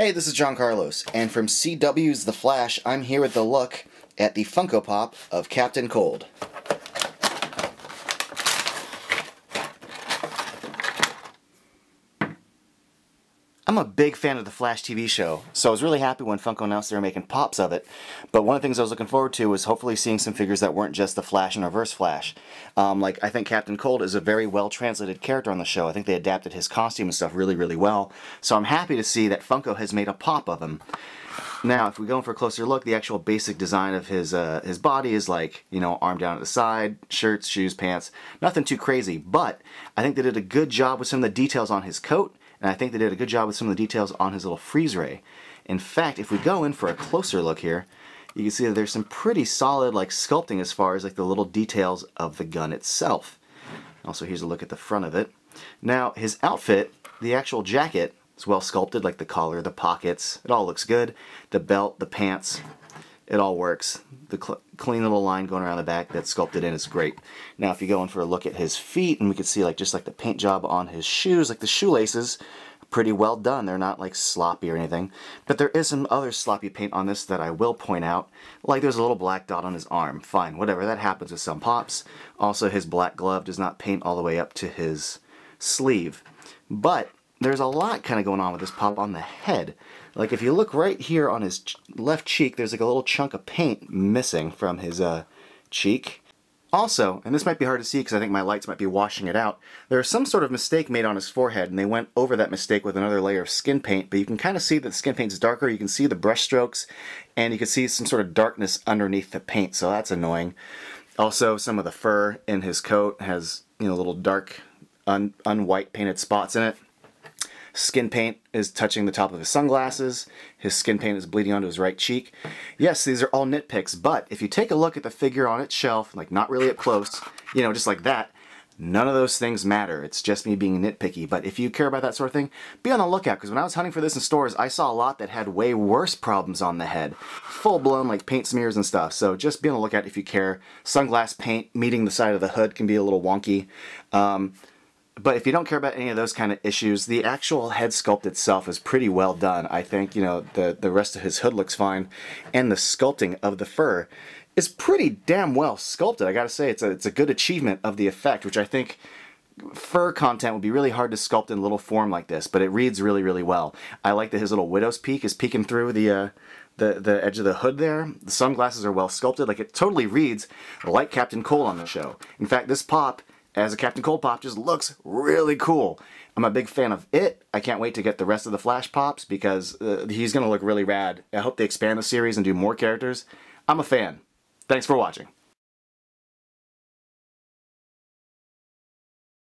Hey, this is John Carlos, and from CW's The Flash, I'm here with a look at the Funko Pop of Captain Cold. I'm a big fan of the Flash TV show, so I was really happy when Funko announced they were making pops of it. But one of the things I was looking forward to was hopefully seeing some figures that weren't just the Flash and Reverse Flash. I think Captain Cold is a very well-translated character on the show. I think they adapted his costume and stuff really, really well. So I'm happy to see that Funko has made a pop of him. Now, if we go in for a closer look, the actual basic design of his body is like, you know, arm down at the side, shirts, shoes, pants. Nothing too crazy, but I think they did a good job with some of the details on his coat. And I think they did a good job with some of the details on his little freeze ray. In fact, if we go in for a closer look here, you can see that there's some pretty solid like sculpting as far as like the little details of the gun itself. Also, here's a look at the front of it. Now, his outfit, the actual jacket, is well sculpted, like the collar, the pockets. It all looks good. The belt, the pants, it all works. The clean little line going around the back that's sculpted in is great. Now if you go in for a look at his feet, and we can see like just like the paint job on his shoes, like the shoelaces, pretty well done. They're not like sloppy or anything. But there is some other sloppy paint on this that I will point out. Like there's a little black dot on his arm. Fine, whatever, that happens with some pops. Also his black glove does not paint all the way up to his sleeve. But there's a lot kind of going on with this pop on the head. Like if you look right here on his left cheek, there's like a little chunk of paint missing from his cheek. Also, and this might be hard to see because I think my lights might be washing it out, there's some sort of mistake made on his forehead, and they went over that mistake with another layer of skin paint, but you can kind of see that the skin paint's darker. You can see the brush strokes, and you can see some sort of darkness underneath the paint, so that's annoying. Also, some of the fur in his coat has, you know, little dark, unwhite painted spots in it. Skin paint is touching the top of his sunglasses. His skin paint is bleeding onto his right cheek. Yes, these are all nitpicks, but if you take a look at the figure on its shelf, like not really up close, you know, just like that, none of those things matter. It's just me being nitpicky. But if you care about that sort of thing, be on the lookout, because when I was hunting for this in stores, I saw a lot that had way worse problems on the head. Full-blown like paint smears and stuff. So just be on the lookout if you care. Sunglass paint meeting the side of the hood can be a little wonky. But if you don't care about any of those kind of issues, the actual head sculpt itself is pretty well done. I think, you know, the rest of his hood looks fine, and the sculpting of the fur is pretty damn well sculpted. I gotta say, it's a good achievement of the effect, which I think fur content would be really hard to sculpt in a little form like this, but it reads really, really well. I like that his little widow's peak is peeking through the edge of the hood there. The sunglasses are well sculpted. Like, it totally reads like Captain Cold on the show. In fact, this pop, as a Captain Cold pop, just looks really cool. I'm a big fan of it. I can't wait to get the rest of the Flash pops because he's going to look really rad. I hope they expand the series and do more characters. I'm a fan. Thanks for watching.